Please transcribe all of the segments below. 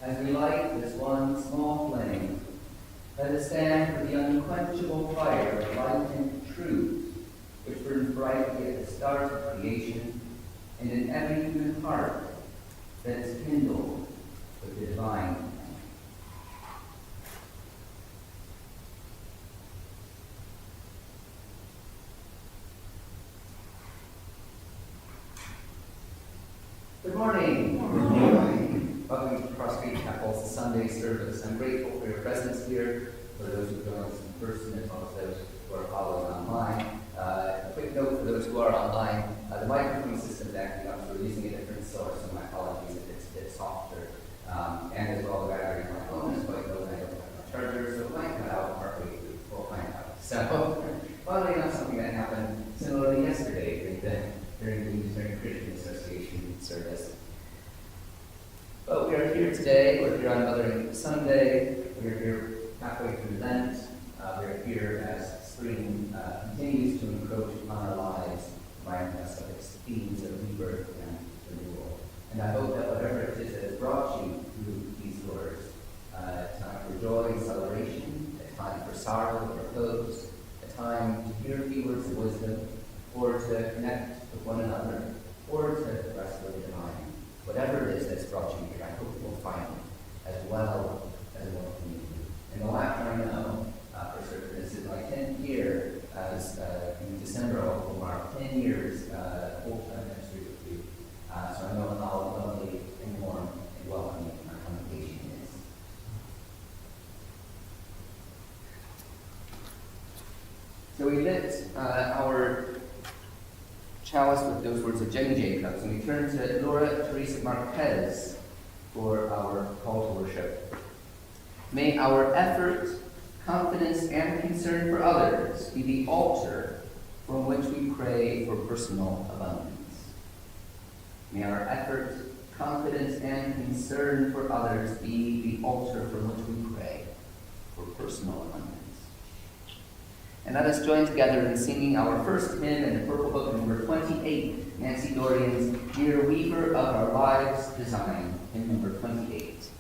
As we light this one small flame, let us stand for the unquenchable fire of light and truth, which burns brightly at the start of creation, and in every human heart that is kindled with the divine. Good morning. Good morning. Welcome to Cross Street Chapel's Sunday service. I'm grateful for your presence here, for those who joined us in person as well as those who are following online. A quick note for those who are online, the microphone system is acting up, so we're using a different source, so my apologies if it's a bit softer. And as well, the battery on my phone is quite low, and I don't have my charger, so it might cut out partway through. We'll find out. So, funnily enough, something that happened similarly yesterday during the Christian Association service. But we are here today, we're here on Mothering Sunday, we're here halfway through Lent, we're here as spring continues to encroach upon our lives, reminding us of its themes of rebirth and renewal. And I hope that whatever it is that has brought you through these doors, a time for joy and celebration, a time for sorrow and repose, a time to hear a few words of wisdom, or to connect with one another, or to rest with the divine. Whatever it is that's brought you here, I hope you will find it as well as what you need. And the last I know for certain, this is my 10th year as in December will mark 10 years full-time ministry with you. So I know how lovely and warm and welcoming our congregation is. So we lit our chalice with those words of Jenny Jacobs, and we turn to Laura Teresa Marquez for our call to worship. May our effort, confidence, and concern for others be the altar from which we pray for personal abundance. May our effort, confidence, and concern for others be the altar from which we pray for personal abundance. And let us join together in singing our first hymn in the Purple Book, number 28, Nancy Dorian's Dear Weaver of Our Lives Design, hymn number 28.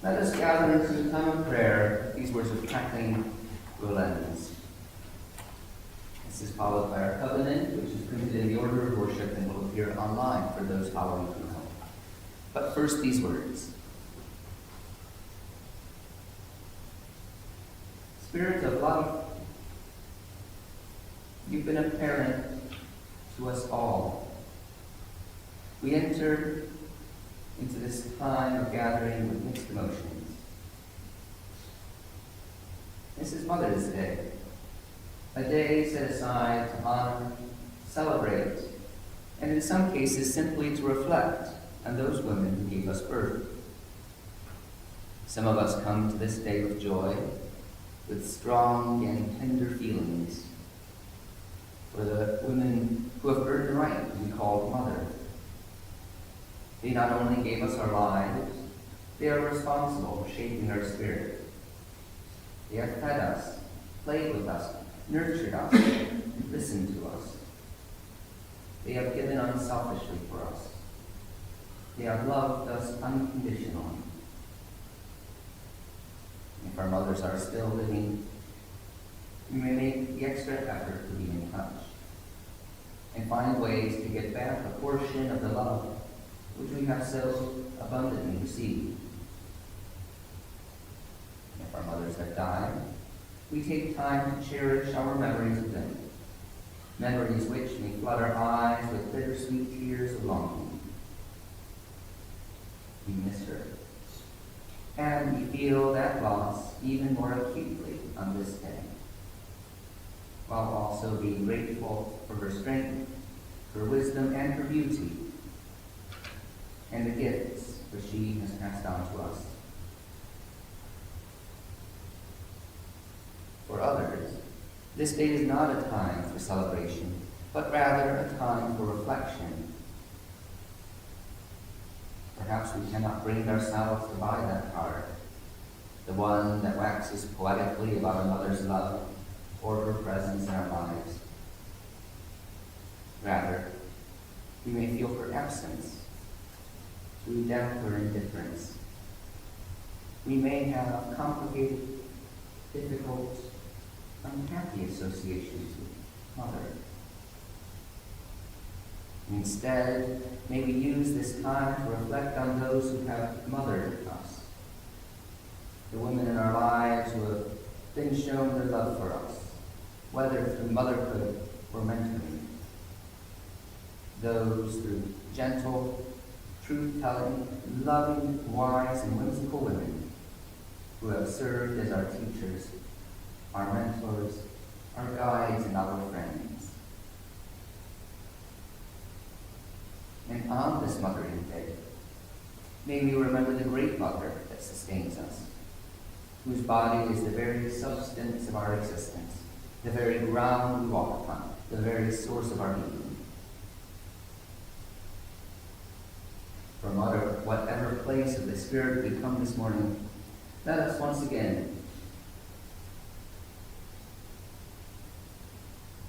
Let us gather into the time of prayer with these words of Kathleen Rowlands. This is followed by our covenant, which is printed in the order of worship and will appear online for those following from home. But first, these words. Spirit of life, you've been a parent to us all. We enter into this time of gathering with mixed emotions. This is Mother's Day, a day set aside to honor, celebrate, and in some cases simply to reflect on those women who gave us birth. Some of us come to this day with joy, with strong and tender feelings for the women who have earned the right to be called mother. They not only gave us our lives, they are responsible for shaping our spirit. They have fed us, played with us, nurtured us, listened to us. They have given unselfishly for us. They have loved us unconditionally. If our mothers are still living, we may make the extra effort to be in touch and find ways to get back a portion of the love which we have so abundantly received. If our mothers have died, we take time to cherish our memories of them, memories which may flood our eyes with bittersweet tears of longing. We miss her, and we feel that loss even more acutely on this day, while also being grateful for her strength, her wisdom, and her beauty, and the gifts which she has passed on to us. For others, this day is not a time for celebration, but rather a time for reflection. Perhaps we cannot bring ourselves to buy that card, the one that waxes poetically about a mother's love or her presence in our lives. Rather, we may feel her absence through death or indifference. We may have complicated, difficult, unhappy associations mother. Instead, may we use this time to reflect on those who have mothered us, the women in our lives who have been shown their love for us, whether through motherhood or mentoring. Those through gentle, truth-telling, loving, wise, and whimsical women who have served as our teachers, our mentors, our guides, and our friends. And on this Mothering Day, may we remember the great mother that sustains us, whose body is the very substance of our existence, the very ground we walk upon, the very source of our being. For Mother, whatever place of the Spirit we come this morning, let us once again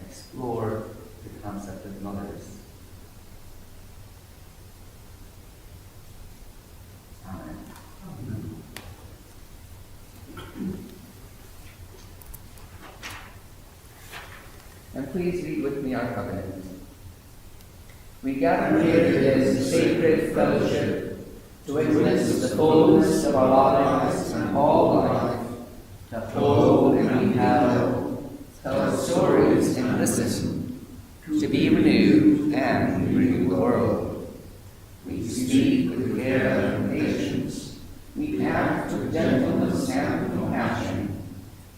explore the concept of mothers. Amen. And please read with me our covenant. We gather here in sacred fellowship to witness the fullness of our lives and all life, to hold and beheld, tell stories and listen, to be renewed and renew the world. We speak with care and patience. We act with gentleness and compassion.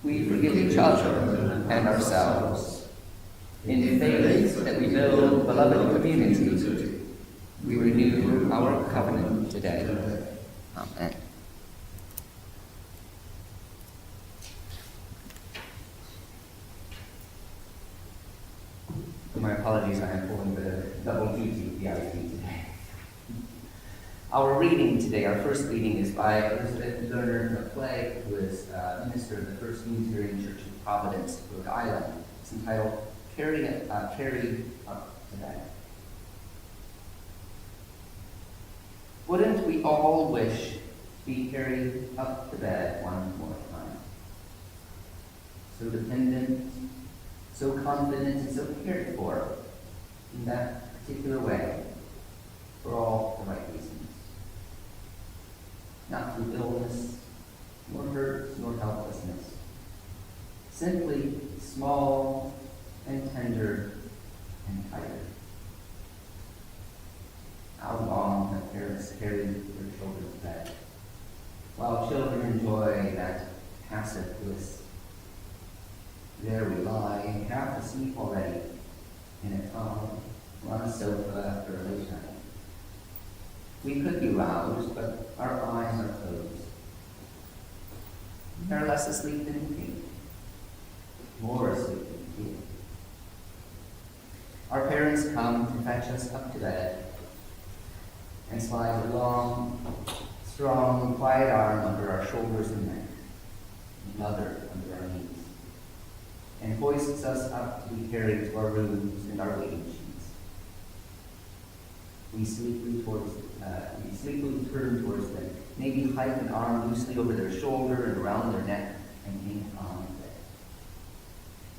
We forgive each other and ourselves. In faith that we build beloved community, we renew our covenant today. Amen. My apologies, I am pulling the double duty of the IT today. Our reading today, our first reading, is by Elizabeth Lerner McClay, who is a minister of the First Unitarian Church of Providence, Rhode Island. It's entitled Carried Up Today. Wouldn't we all wish to be carried up to bed one more time? So dependent, so confident, and so cared for in that particular way for all the right reasons. Not through illness, nor hurt, nor helplessness. Simply small and tender and tired. How long have parents carried their children to bed, while children enjoy that passive bliss? There we lie, half asleep already, in a calm, on a sofa after a late night. We could be roused, but our eyes are closed. We are less asleep than we think, more asleep than we feel. Our parents come to fetch us up to bed and slide a long, strong, quiet arm under our shoulders and neck, another under our knees, and hoists us up to be carried to our rooms and our waiting sheets. We sleepily turn towards them, maybe hike an arm loosely over their shoulder and around their neck, and hang on bed.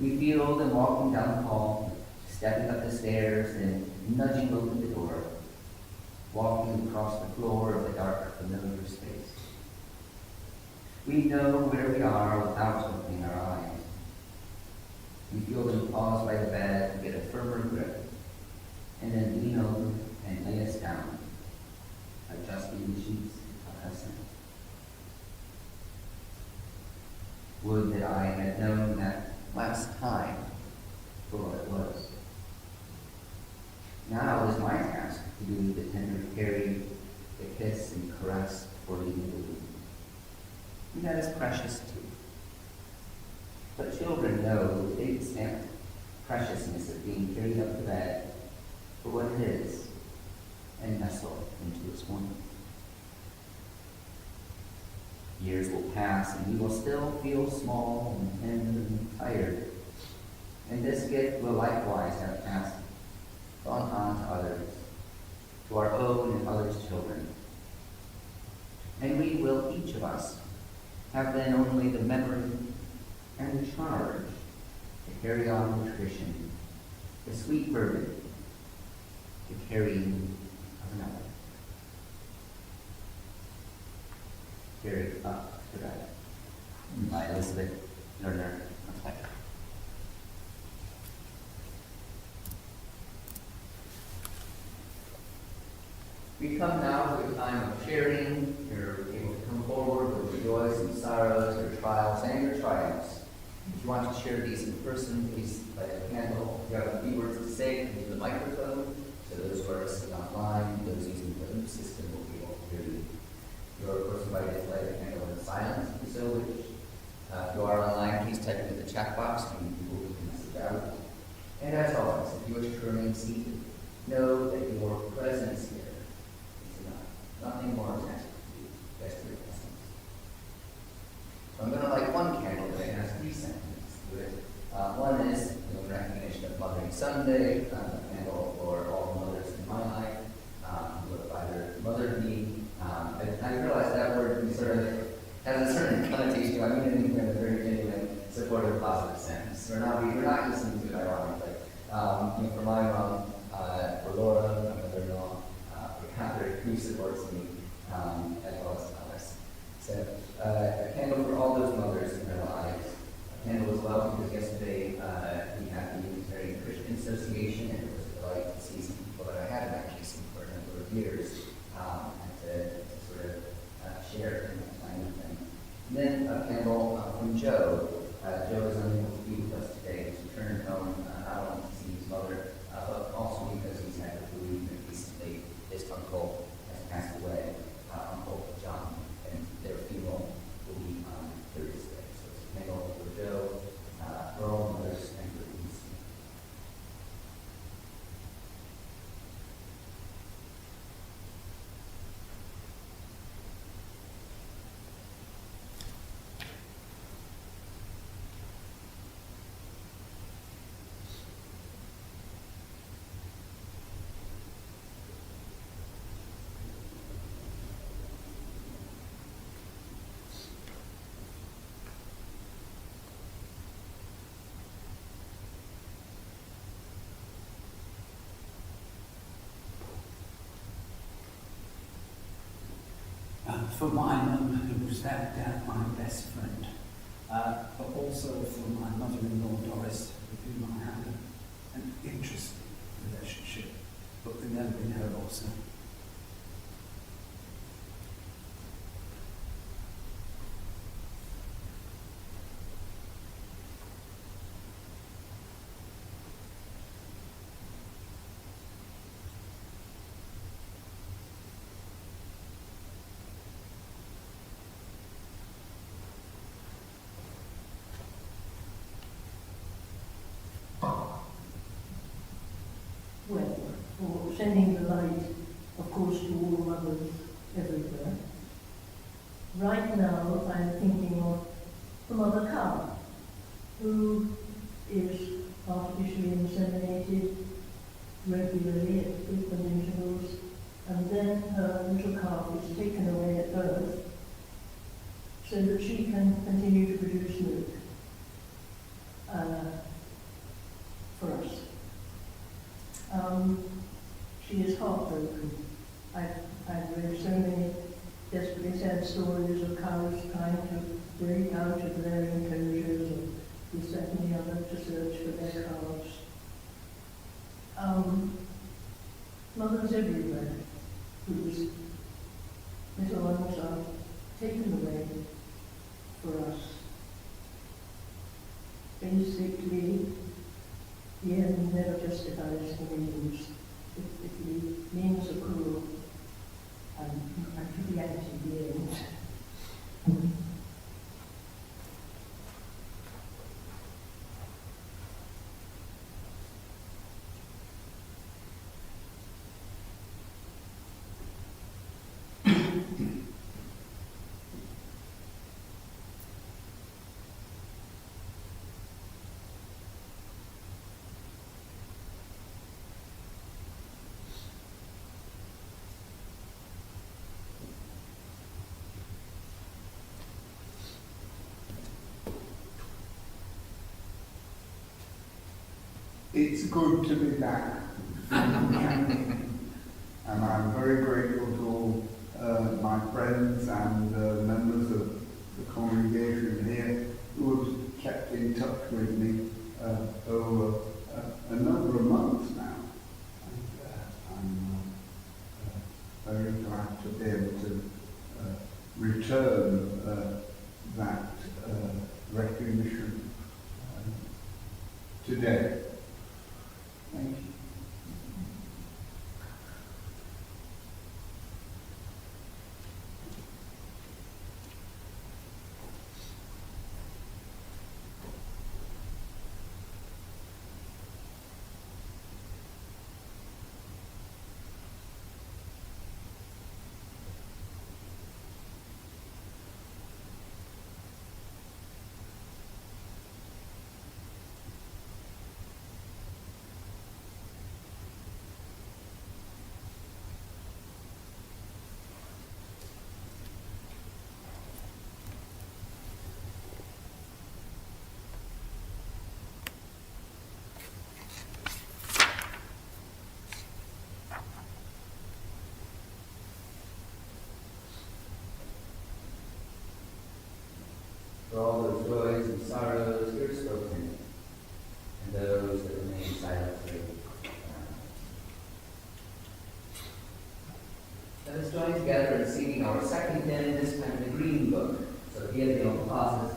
We feel them walking down the hall, stepping up the stairs and nudging open the door, walking across the floor of the dark, familiar space. We know where we are without opening our eyes. We feel them pause by the bed to get a firmer grip, and then lean over and lay us down, adjusting the sheets to tuck us in. Would that I had known that last time for what it was. Now is my task to do the tender carry, the kiss and caress before leaving the room. And that is precious too. But children know the big stamped preciousness of being carried up to bed for what it is and nestle into its warmth. Years will pass and we will still feel small and tender and tired. And this gift will likewise have passed gone on to others, to our own and others' children. And we will, each of us, have then only the memory and the charge to carry on the tradition the sweet burden to carry of another. Carry up to that. By Elizabeth Lerner. We come now to a time of sharing. You're able to come forward with your joys and sorrows, your trials and your triumphs. If you want to share these in person, please light a candle. If you have a few words to say, come to the microphone, so those who are listening online, those using the loop system will be able to hear you. You are, of course, invited to light a candle in silence, if you so wish. If you are online, please type into the chat box, and we will get the message out. And as always, if you wish to remain seated, know that your presence here is enough. Nothing more is asked of you, just your presence. So I'm going to light one candle today, and has 3 sentences to it. One is in recognition of Mothering Sunday, a candle for all the mothers in my life, who have either mothered me. I realize that word sort of has a certain connotation. I mean it in a very genuine, supportive, positive sense. We're not listening to it ironically. For my mom, for Laura, my mother-in-law, for Catherine, who supports me, as well as others. So, a candle for all those mothers in their lives. A candle as well because yesterday we had the Unitarian Christian Association, and it was a delight to see some people that I hadn't actually seen for a number of years, and to sort of share in that kind of thing. And then a candle from Joe. Joe is unable to be with us today. He's returned home not only to see his mother, but also because he's had to bereavement recently. His uncle has passed away, Uncle John, and their funeral will be on Thursday. So it's a candle for Joe, for all mothers, and for peace. For my mum, who was without doubt my best friend, but also for my mother-in-law Doris, with whom I had an interesting relationship, but remembering her also. Well, for sending the light, of course, to all mothers everywhere. Right now, I'm thinking of the mother cow, who is artificially inseminated regularly at frequent intervals, and then her little calf is taken away at birth so that she can continue to produce milk for us. She is heartbroken. I've read so many desperately sad stories of cows trying to break out of their enclosures or this, that, and the other to search for their calves. Mothers everywhere whose little ones are taken away for us. Basically, the end never justifies the means. If the means are cruel, and triviality the end. It's good to be back. And I'm very grateful to all my friends and members of the congregation here who have kept in touch with me over a number of months now. And I'm very glad to be able to return that recognition today. Thank you. For all those joys and sorrows here spoken, and those that remain silently. Let us join together in singing our second hymn, this time in the Green Book. So here the old classes,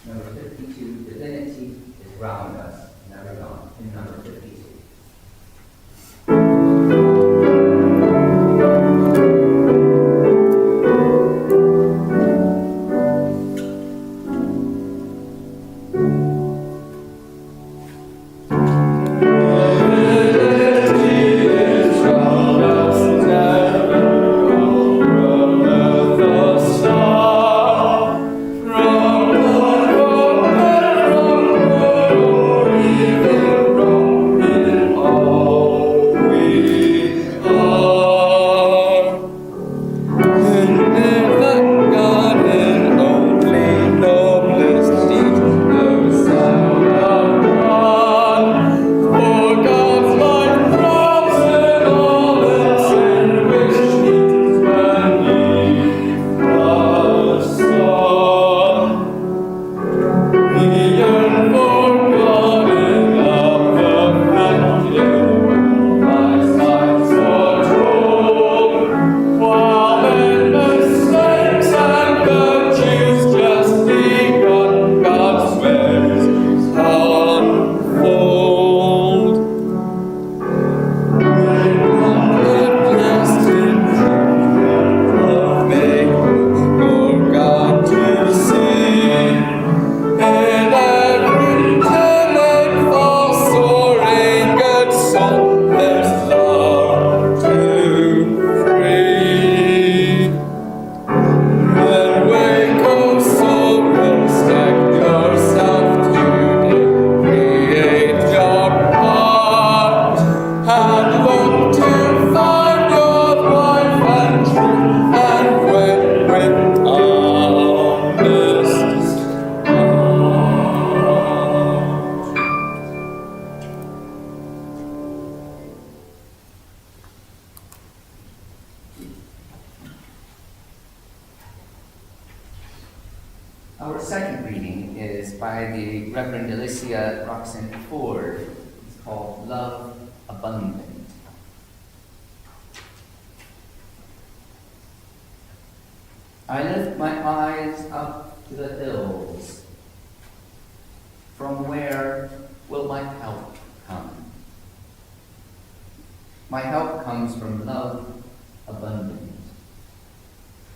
number 52, Divinity is round us. Never gone. In number 52. Our second reading is by the Rev'd Ford. It's called Love Abundant. I lift my eyes up to the hills. From where will my help come? My help comes from love abundant.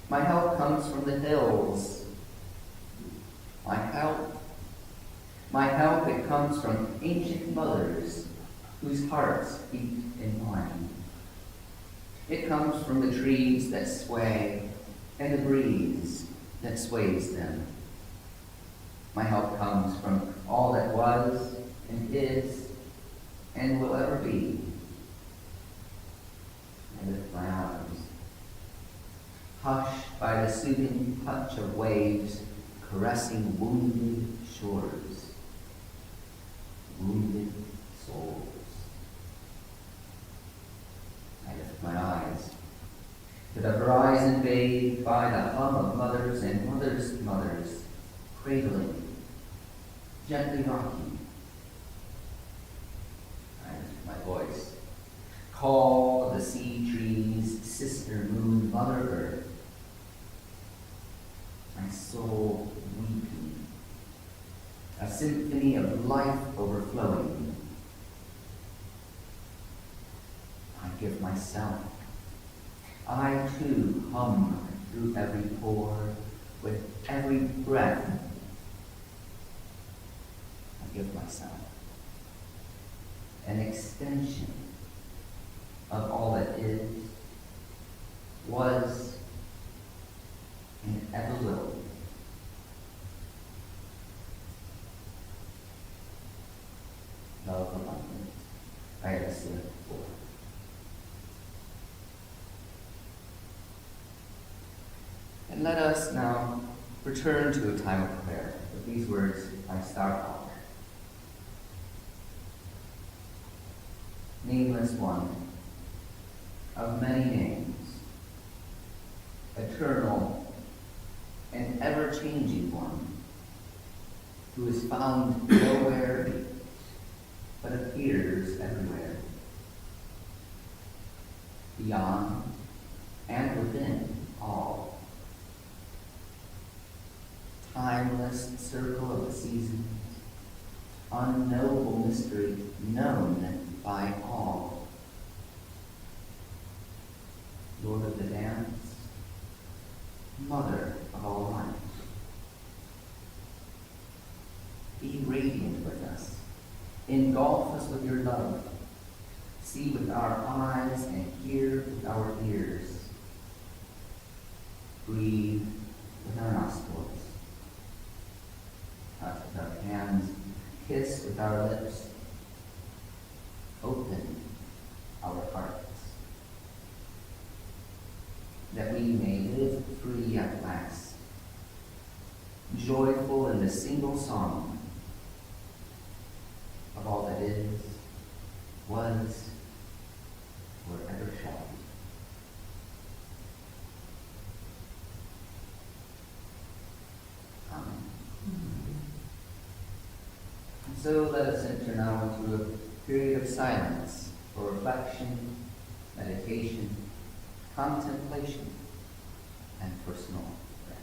My help comes from the hills. My help, it comes from ancient mothers whose hearts beat in mine. It comes from the trees that sway and the breeze that sways them. My help comes from all that was and is and will ever be. I lift my arms, hushed by the soothing touch of waves caressing wounded shores, wounded souls. to the horizon bathed by the hum of mothers and mothers' mothers, cradling, gently rocking. And my voice. Call of the sea trees, sister moon, mother earth. My soul weeping, a symphony of life overflowing. I give myself. I too hum through every pore, with every breath. I give myself an extension of all that is, was, and ever will be. Love abundant, I have said before. And let us now return to a time of prayer. With these words, I start off. Nameless one, of many names, eternal and ever-changing one, who is found nowhere but appears everywhere, beyond and within all. Timeless circle of the seasons, unknowable mystery known by all. Lord of the dance, mother of all life. Be radiant with us. Engulf us with your love. See with our eyes and hear with our ears. Breathe with our nostrils. Touch with our hands. Kiss with our lips. Open our hearts. That we may live free at last. Joyful in the single song of all that is, was, or ever shall be. Amen. And so let us enter now into a period of silence for reflection, meditation, contemplation, and personal prayer.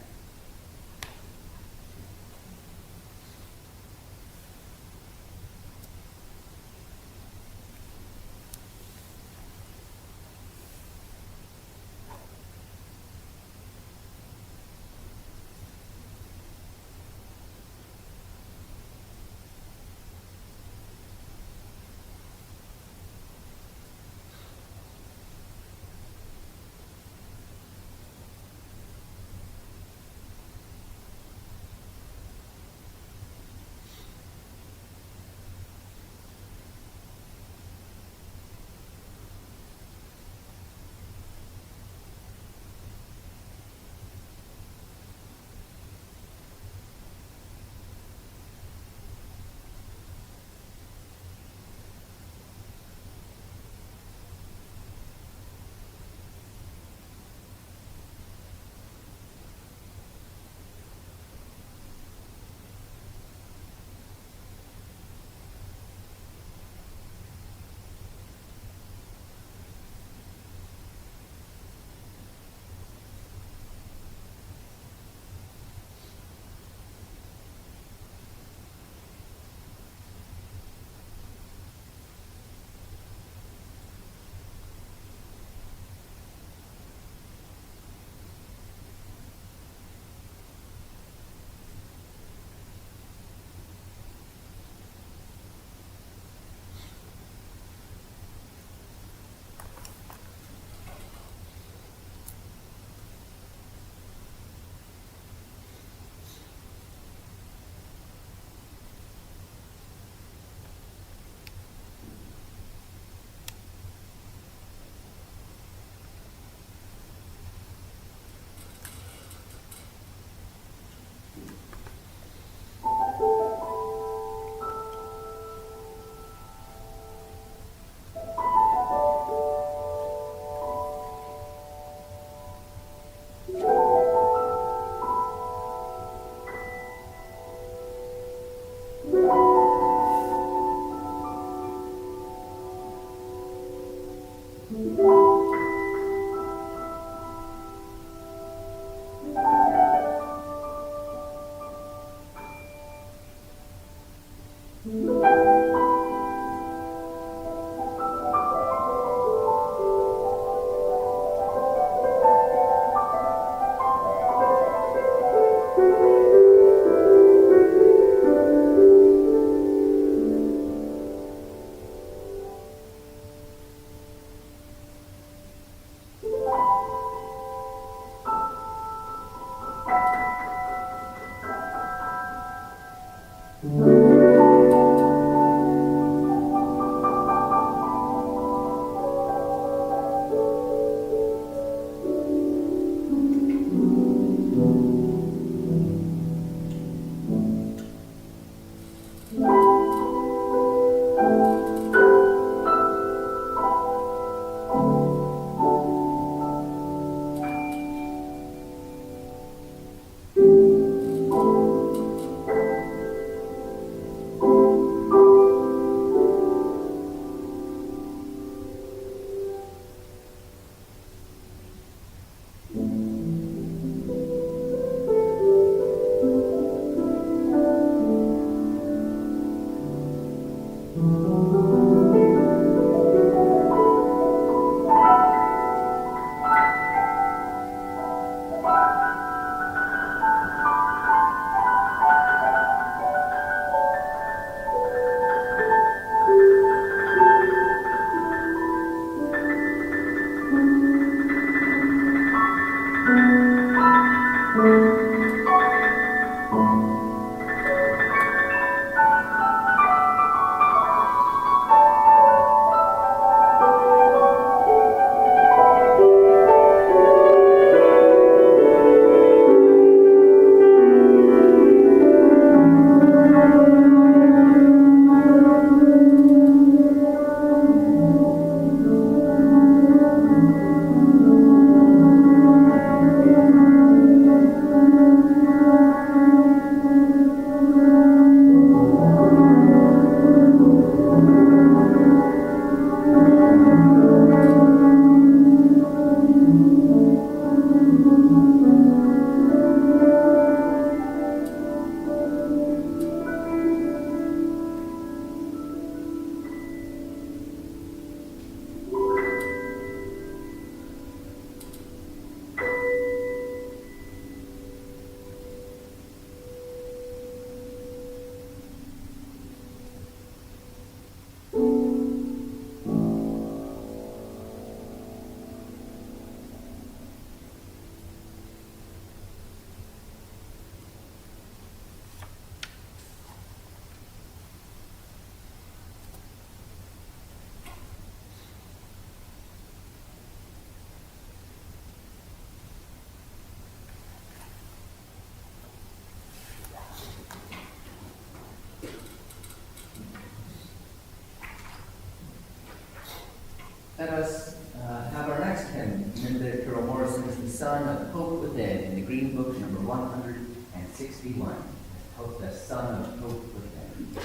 Let us have our next hymn. Linda Carol Morrison is the son of Hope Within in the Green Book, number 161. Hope, the son of Hope Within.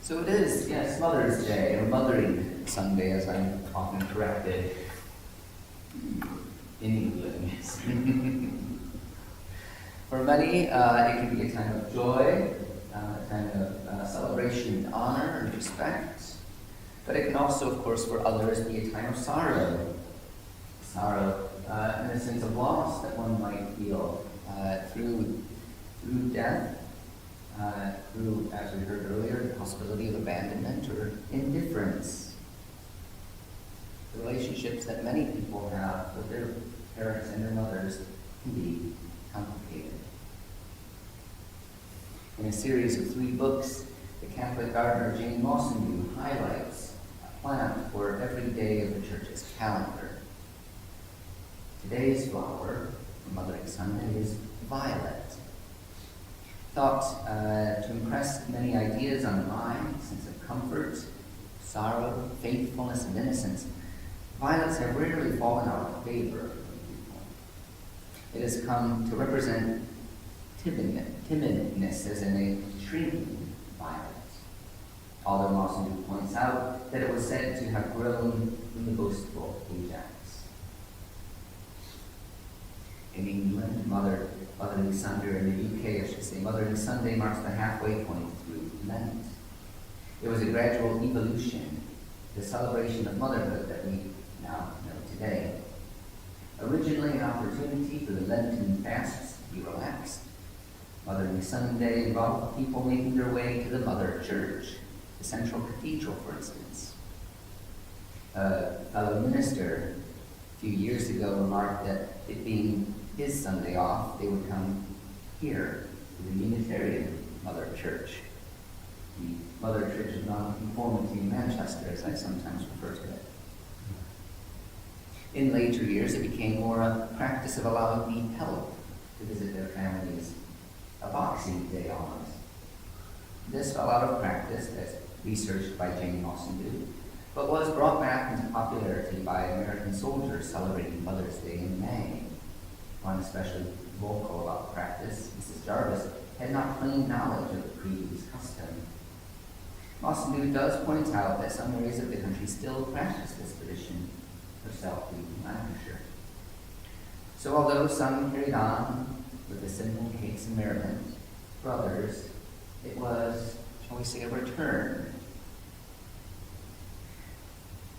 So it is, yes, Mother's Day, or Mothering Sunday, as I'm often corrected. In England, yes. For many, it can be a time of joy, a time of celebration, honor, and respect. But it can also, of course, for others, be a time of sorrow. Sorrow in the sense of loss that one might feel through death, through, as we heard earlier, the possibility of abandonment or indifference. The relationships that many people have with their parents and their mothers can be complicated. In a series of 3 books, the Catholic gardener Jane Mossindew highlights a plant for every day of the Church's calendar. Today's flower for Mothering Sunday is violet. Thought to impress many ideas on the mind, sense of comfort, sorrow, faithfulness, and innocence, violets have rarely fallen out of favor with people. It has come to represent timidness, as in a shrinking violet. Although Mossindew points out that it was said to have grown from the boastful Ajax. In England, Mothering Sunday, in the UK, I should say, Mothering Sunday marks the halfway point through Lent. It was a gradual evolution, the celebration of motherhood that we now know today. Originally an opportunity for the Lenten fasts to be relaxed, Mothering Sunday involved people making their way to the Mother Church, the central cathedral, for instance. A fellow minister a few years ago remarked that it being his Sunday off, they would come here to the Unitarian Mother Church. The Mother Church of Nonconformity in Manchester, as I sometimes refer to it. In later years, it became more a practice of allowing the help to visit their families, a Boxing Day almost. This fell out of practice, as researched by Jane Mossindew, but was brought back into popularity by American soldiers celebrating Mother's Day in May. One especially vocal about practice, Mrs. Jarvis, had not claimed knowledge of the previous custom. Mossindew does point out that some areas of the country still practice this tradition, herself being in Lancashire. So although some carried on with the simple cakes and merriment, for others, it was, shall we say, a return.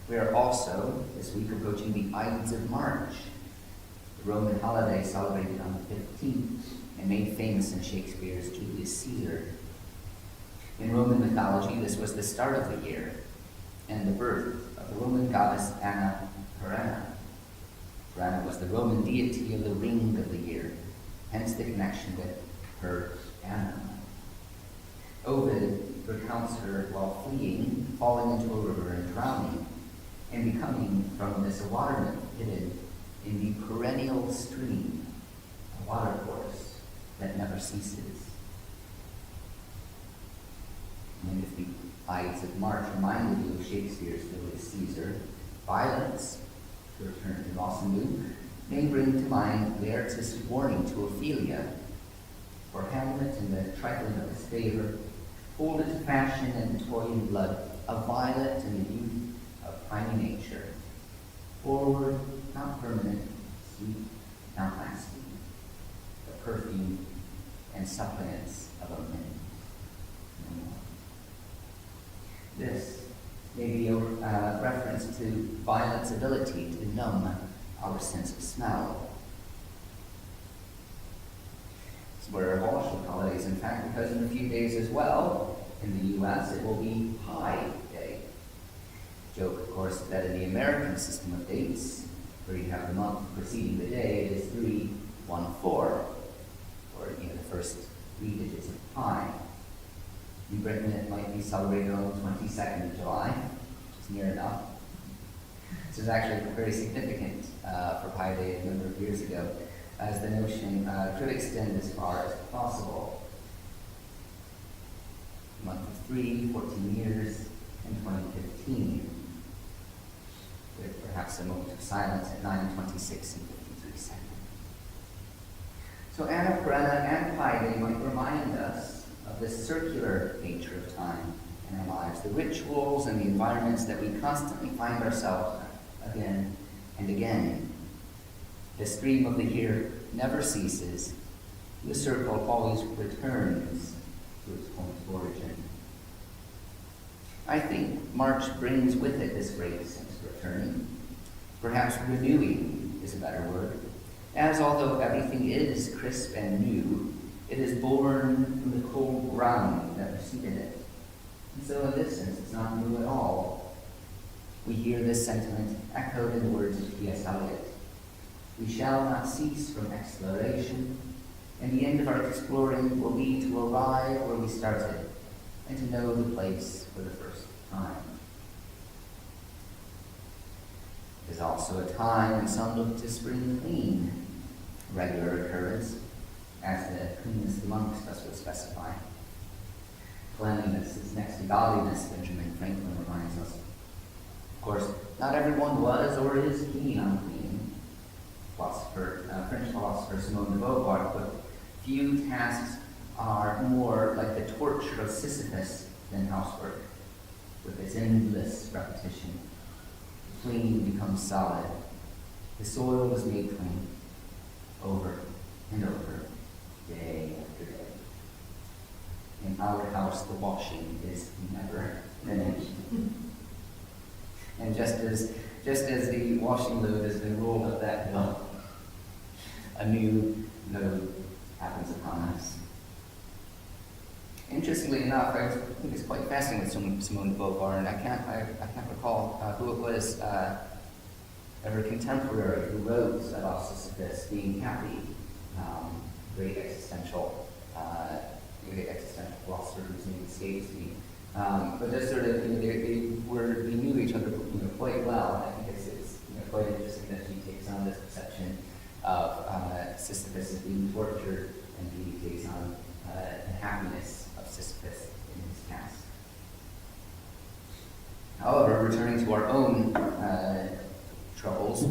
We are also, this week, approaching the Ides of March, Roman holiday celebrated on the 15th and made famous in Shakespeare's Julius Caesar. In Roman mythology, this was the start of the year and the birth of the Roman goddess Anna Perenna. Perenna was the Roman deity of the ring of the year, hence the connection with her Anna. Ovid recounts her while fleeing, falling into a river and drowning, and becoming from this a water nymph hidden in the perennial stream, a water course that never ceases. And if the Ides of March reminded you of Shakespeare's Julius Caesar, violence, to return to Luke, may bring to mind the artist's warning to Ophelia, for Hamlet in the trifling of his favor, hold it to fashion and toy in blood, a violet in the youth of piney nature. Forward, not permanent, sweet, not lasting, the perfume and suppliance of a man. No more. This may be a reference to violet's ability to numb our sense of smell. It's where of all holidays, in fact, because in a few days as well, in the U.S., it will be Pi Day. Joke, of course, that in the American system of dates, where you have the month preceding the day, it is 314, or the first 3 digits of pi. In Britain, it might be celebrated on the 22nd of July, which is near enough. This was actually very significant for Pi Day a number of years ago, as the notion could extend as far as possible. A month of 3, 14 years, and 2015, with perhaps a moment of silence at 9:26 and 53 seconds. So Anna Perenna and Pi Day might remind us of the circular nature of time in our lives, the rituals and the environments that we constantly find ourselves again and again. The stream of the year never ceases. The circle always returns to its point of origin. I think March brings with it this great sense of returning. Perhaps renewing is a better word, as although everything is crisp and new, it is born from the cold ground that preceded it. And so in this sense, it's not new at all. We hear this sentiment echoed in the words of T.S. Eliot. We shall not cease from exploration, and the end of our exploring will be to arrive where we started, and to know the place for the first time. It is also a time when some look to spring clean, a regular occurrence, as the cleanest amongst us would specify. Cleanliness is next to godliness, Benjamin Franklin reminds us. Of course, not everyone was or is keen on cleaning. French philosopher Simone de Beauvoir put, few tasks are more like the torture of Sisyphus than housework, with its endless repetition. The clean becomes solid. The soil is made clean, over and over, day after day. In our house, the washing is never finished. And just as the washing load has been rolled up that hill, a new load happens upon us. Interestingly enough, I think it's quite fascinating with Simone de Beauvoir, and I can't recall who it was, her contemporary who wrote about Sisyphus being happy. Great existential philosopher whose name escapes me. But just sort of, they knew each other, quite well. I think it's quite interesting that she takes on this perception of Sisyphus as being tortured, and he takes on the happiness of Sisyphus in his task. However, returning to our own troubles,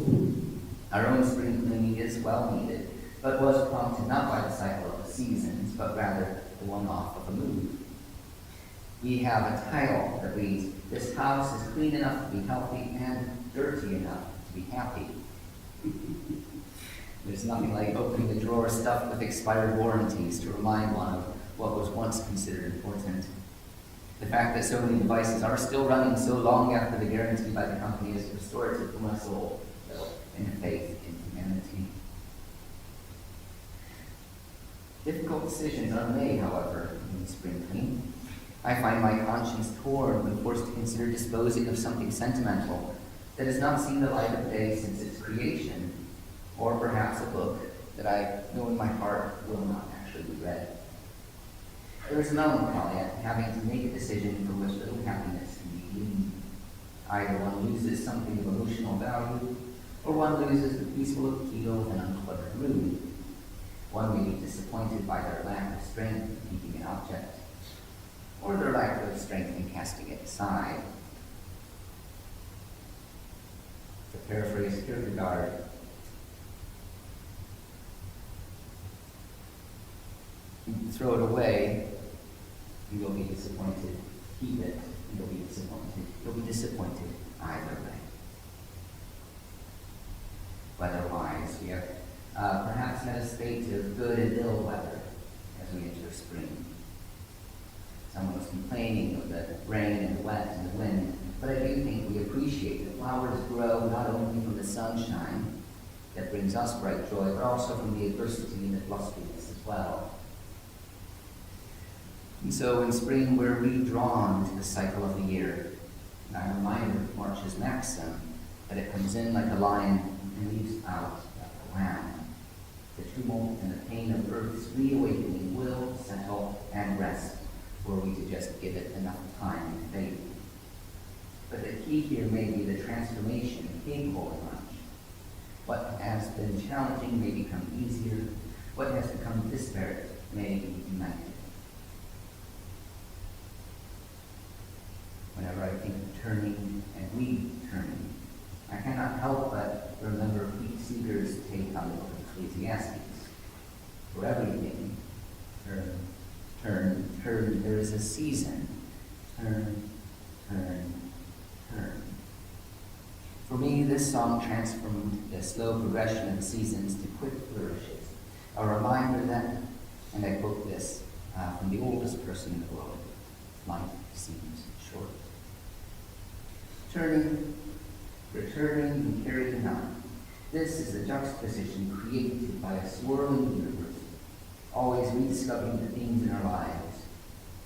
our own spring cleaning is well needed, but was prompted not by the cycle of the seasons, but rather the one-off of a move. We have a title that reads, "This house is clean enough to be healthy and dirty enough to be happy." There's nothing like opening the drawer stuffed with expired warranties to remind one of what was once considered important. The fact that so many devices are still running so long after the guarantee by the company is restorative for my soul and faith in humanity. Difficult decisions are made, however, in spring cleaning. I find my conscience torn when forced to consider disposing of something sentimental that has not seen the light of day since its creation, or perhaps a book that I know in my heart will not actually be read. There is melancholy at having to make a decision for which little happiness can be gleaned. Either one loses something of emotional value, or one loses the peaceful appeal of an uncluttered room. One may be disappointed by their lack of strength in keeping an object, or their lack of strength in casting it aside. To paraphrase Kierkegaard, you can throw it away, and you'll be disappointed. Keep it, and you'll be disappointed. You'll be disappointed either way. Weather-wise, we have perhaps had a state of good and ill weather as we enter spring. Someone was complaining of the rain and the wet and the wind, but I do think we appreciate that flowers grow not only from the sunshine that brings us bright joy, but also from the adversity and the blusteriness as well. And so in spring, we're redrawn to the cycle of the year. And I'm reminded of March's maxim that it comes in like a lion and leaves out like a lamb. The tumult and the pain of earth's reawakening will settle and rest, were we to just give it enough time and faith. But the key here may be the transformation capable of much. What has been challenging may become easier. What has become disparate may be united. Whenever I think of turning and returning, I cannot help but remember Pete Seeger's take on the book of Ecclesiastes. For everything, turn, turn, turn. There is a season. Turn, turn, turn. For me, this song transformed the slow progression of the seasons to quick flourishes. A reminder that, and I quote this from the oldest person in the world, life seems short. Turning, returning, and carrying on. This is the juxtaposition created by a swirling universe, always rediscovering the themes in our lives: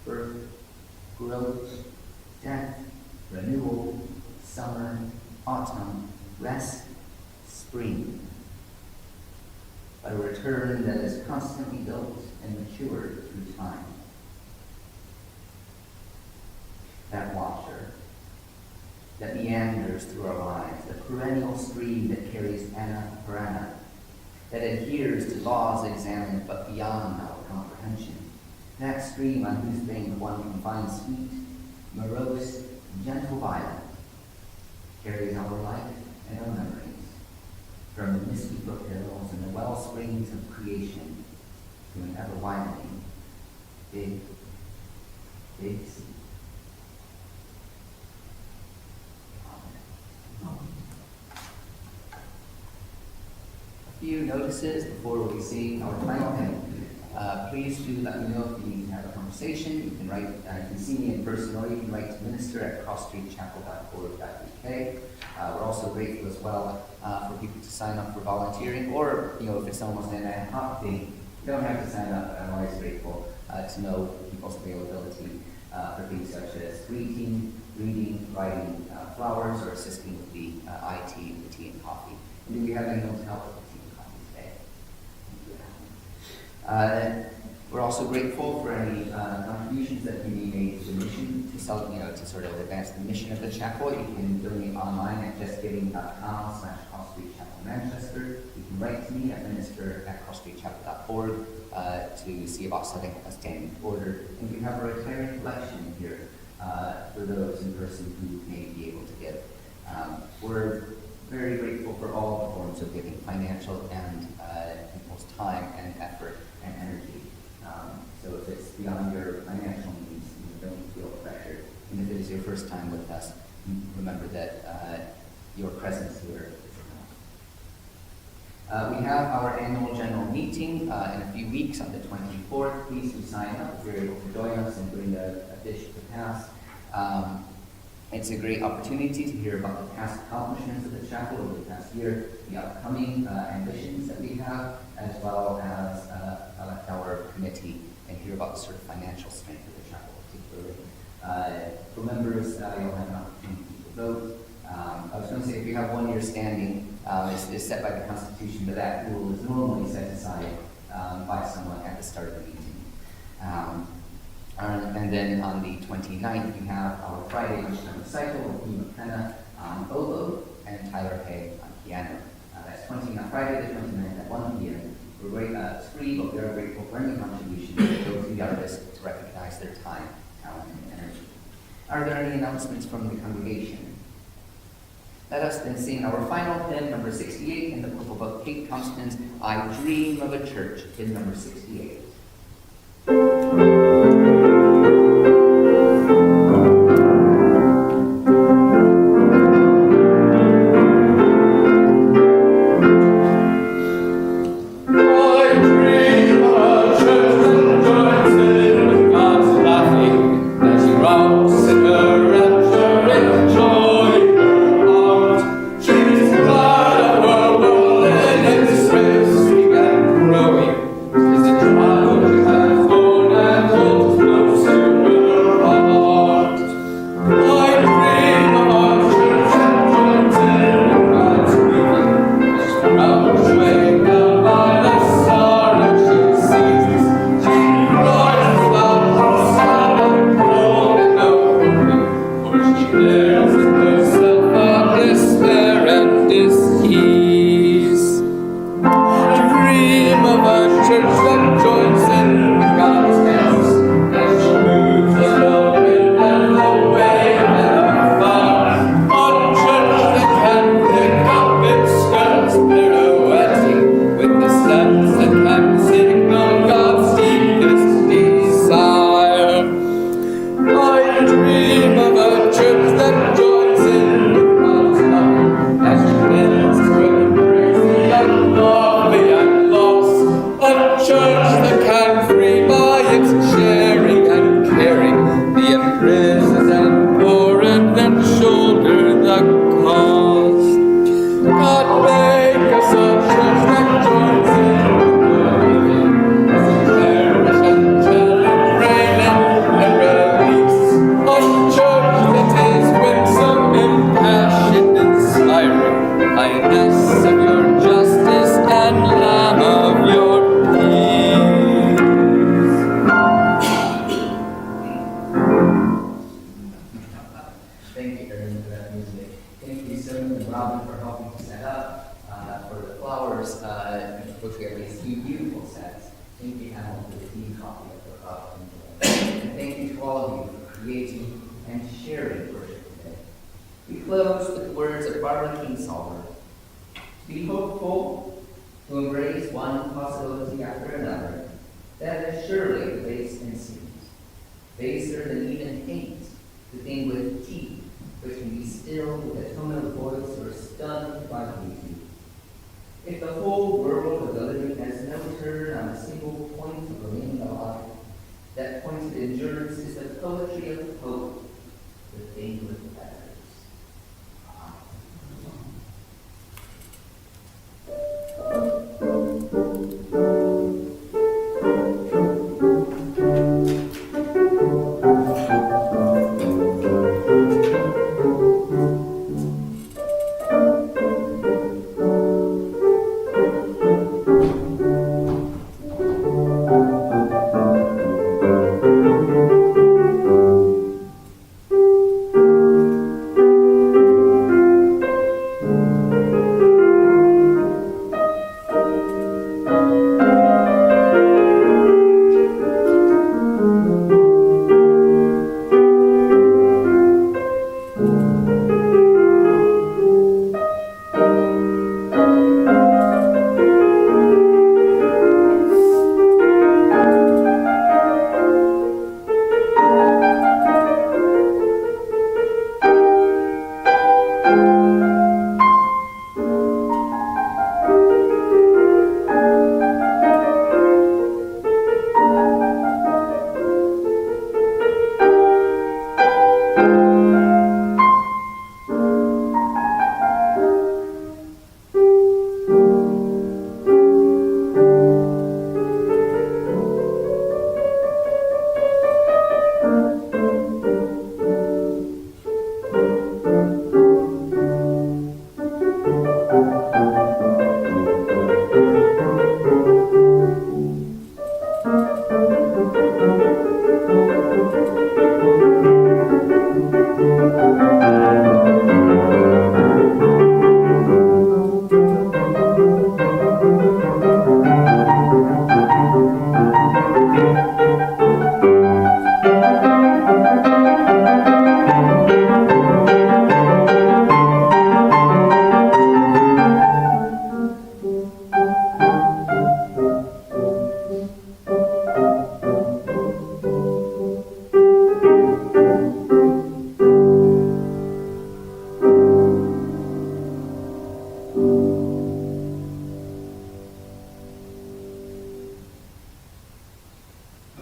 birth, growth, death, renewal, summer, autumn, rest, spring. But a return that is constantly built and matured through time. That watcher that meanders through our lives, the perennial stream that carries anna per anna, that adheres to laws examined but beyond our comprehension. That stream on whose bank one can find sweet, morose, gentle violet, carries our life and our memories from the misty foothills and the well springs of creation to an ever-widening, big, big sea. A few notices before we sing our final hymn. Please do let me know if you need to have a conversation. You can write, you can see me in person, or you can write to minister@crossstreetchapel.org.uk. We're also grateful as well for people to sign up for volunteering, or if it's almost an ad hoc thing, you don't have to sign up. I'm always grateful to know people's availability for things such as greeting, reading, writing flowers, or assisting with the IT, the tea and coffee. And do we have anyone to help with the tea and coffee today? We're also grateful for any contributions that you may make to the mission to sort of advance the mission of the chapel. You can donate online at justgiving.com/crossstreetchapelmanchester. You can write to me at minister@crossstreetchapel.org to see about setting up a standing order. And we have a retiring collection here for those in person who may be able to give. We're very grateful for all the forms of giving, financial and people's time and effort and energy. So if it's beyond your financial means, don't feel pressured. And if it is your first time with us, remember that your presence here is enough. We have our annual general meeting in a few weeks on the 24th. Please do sign up if you're able to join us and bring a dish to pass. It's a great opportunity to hear about the past accomplishments of the chapel over the past year, the upcoming ambitions that we have, as well as our committee and hear about the sort of financial strength of the chapel particularly. For members, you'll have an opportunity to vote. I was going to say, if you have 1 year standing, is set by the Constitution, but that rule is normally set aside by someone at the start of the meeting. And then on the 29th, we have our Friday lunchtime recital with Ema Penna on oboe and Tyler Hay on piano. That's Friday the 29th at 1 p.m. We're great, it's free, but we are grateful for any contributions to those the artists to recognize their time, talent, and energy. Are there any announcements from the congregation? Let us then sing our final hymn, number 68, in the Purple Book, Kate Constance, I Dream of a Church, hymn number 68.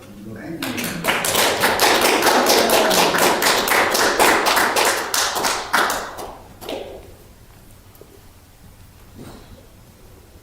Thank you.